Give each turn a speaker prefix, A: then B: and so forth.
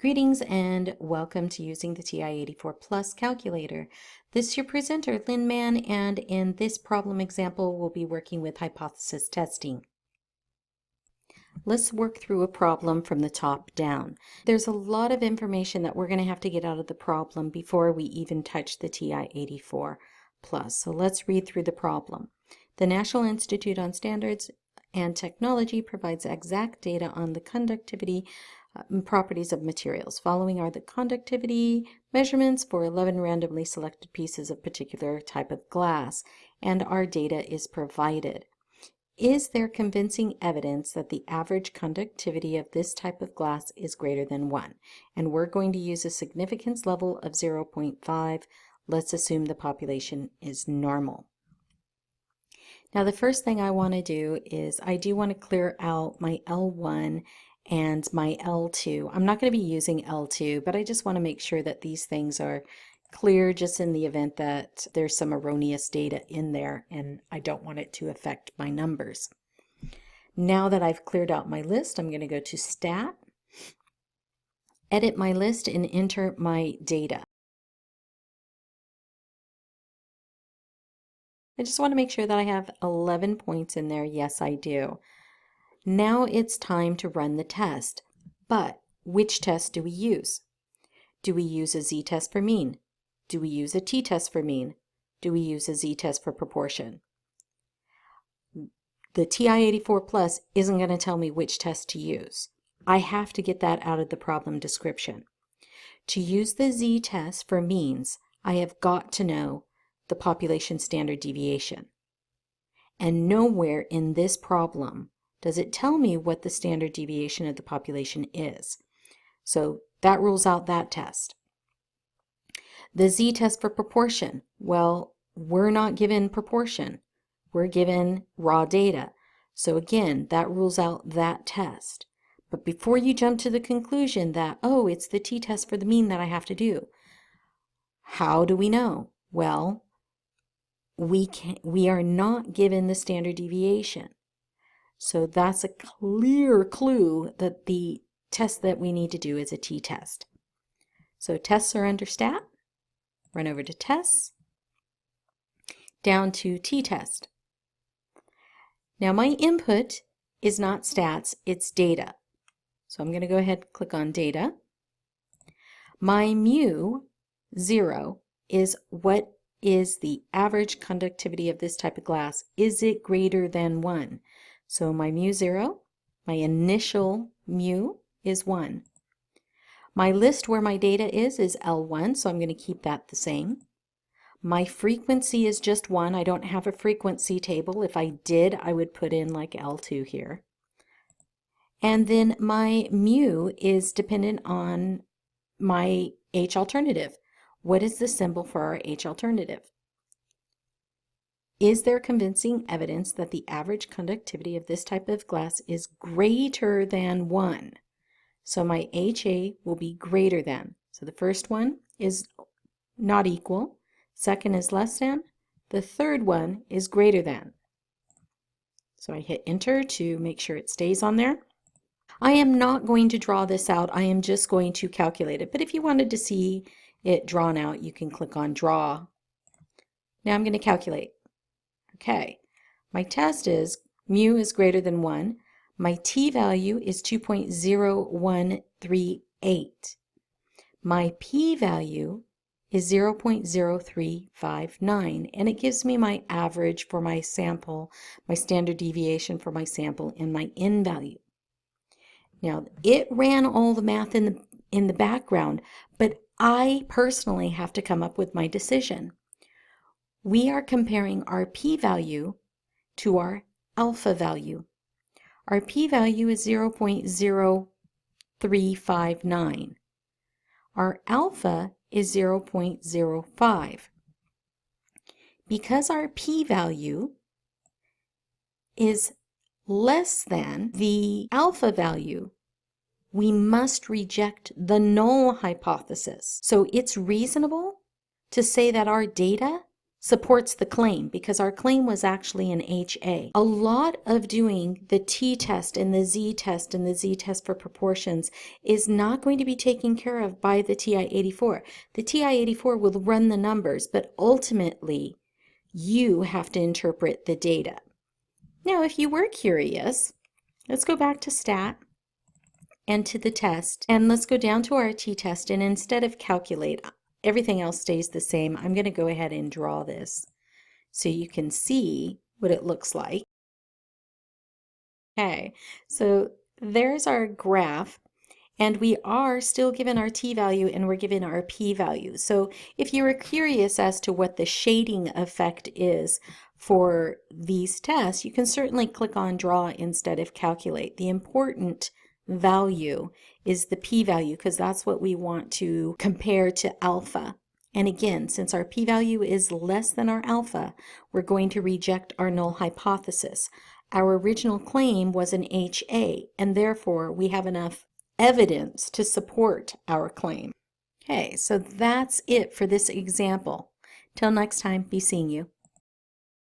A: Greetings and welcome to using the TI-84 Plus calculator. This is your presenter, Lynn Mann, and in this problem example, we'll be working with hypothesis testing. Let's work through a problem from the top down. There's a lot of information that we're going to have to get out of the problem before we even touch the TI-84 Plus. So let's read through the problem. The National Institute on Standards and Technology provides exact data on the conductivity properties of materials. Following are the conductivity measurements for 11 randomly selected pieces of particular type of glass, and our data is provided. Is there convincing evidence that the average conductivity of this type of glass is greater than 1? And we're going to use a significance level of 0.5. Let's assume the population is normal. Now the first thing I want to do is I do want to clear out my L1 and my L2. I'm not going to be using L2, but I just want to make sure that these things are clear just in the event that there's some erroneous data in there and I don't want it to affect my numbers. Now that I've cleared out my list, I'm going to go to Stat, edit my list, and enter my data. I just want to make sure that I have 11 points in there. Yes, I do. Now it's time to run the test. But which test do we use? Do we use a z-test for mean? Do we use a t-test for mean? Do we use a z-test for proportion? The TI-84 Plus isn't going to tell me which test to use. I have to get that out of the problem description. To use the z-test for means, I have got to know the population standard deviation. And nowhere in this problem does it tell me what the standard deviation of the population is. So that rules out that test. The z-test for proportion, well, we're not given proportion. We're given raw data. So again, that rules out that test. But before you jump to the conclusion that, oh, it's the t-test for the mean that I have to do, how do we know? Well, we are not given the standard deviation. So that's a clear clue that the test that we need to do is a t-test. So tests are under Stat, run over to Tests, down to t-test. Now my input is not stats, it's data. So I'm going to go ahead and click on Data. My mu 0 is what is the average conductivity of this type of glass. Is it greater than 1? So my mu 0, my initial mu is 1. My list where my data is L1, so I'm going to keep that the same. My frequency is just 1. I don't have a frequency table. If I did, I would put in like L2 here. And then my mu is dependent on my H alternative. What is the symbol for our H alternative? Is there convincing evidence that the average conductivity of this type of glass is greater than 1? So my HA will be greater than. So the first one is not equal, second is less than, the third one is greater than. So I hit enter to make sure it stays on there. I am not going to draw this out, I am just going to calculate it. But if you wanted to see it drawn out, you can click on Draw. Now I'm going to calculate. Okay, my test is mu is greater than 1. My t-value is 2.0138. My p-value is 0.0359, and it gives me my average for my sample, my standard deviation for my sample, and my n value. Now, it ran all the math in the background, but I personally have to come up with my decision. We are comparing our p-value to our alpha value. Our p-value is 0.0359. Our alpha is 0.05. Because our p-value is less than the alpha value, we must reject the null hypothesis. So it's reasonable to say that our data supports the claim because our claim was actually an HA. A lot of doing the t-test and the z-test and the z-test for proportions is not going to be taken care of by the TI-84. The TI-84 will run the numbers, but ultimately you have to interpret the data. Now, if you were curious, let's go back to stat and to the test, and let's go down to our t-test, and instead of calculate, everything else stays the same. I'm going to go ahead and draw this so you can see what it looks like. Okay, so there's our graph, and we are still given our t-value and we're given our p-value. So if you were curious as to what the shading effect is for these tests, you can certainly click on draw instead of calculate. The important value is the p-value because that's what we want to compare to alpha. And again, since our p-value is less than our alpha, we're going to reject our null hypothesis. Our original claim was an HA, and therefore we have enough evidence to support our claim. Okay, so that's it for this example. Till next time, be seeing you.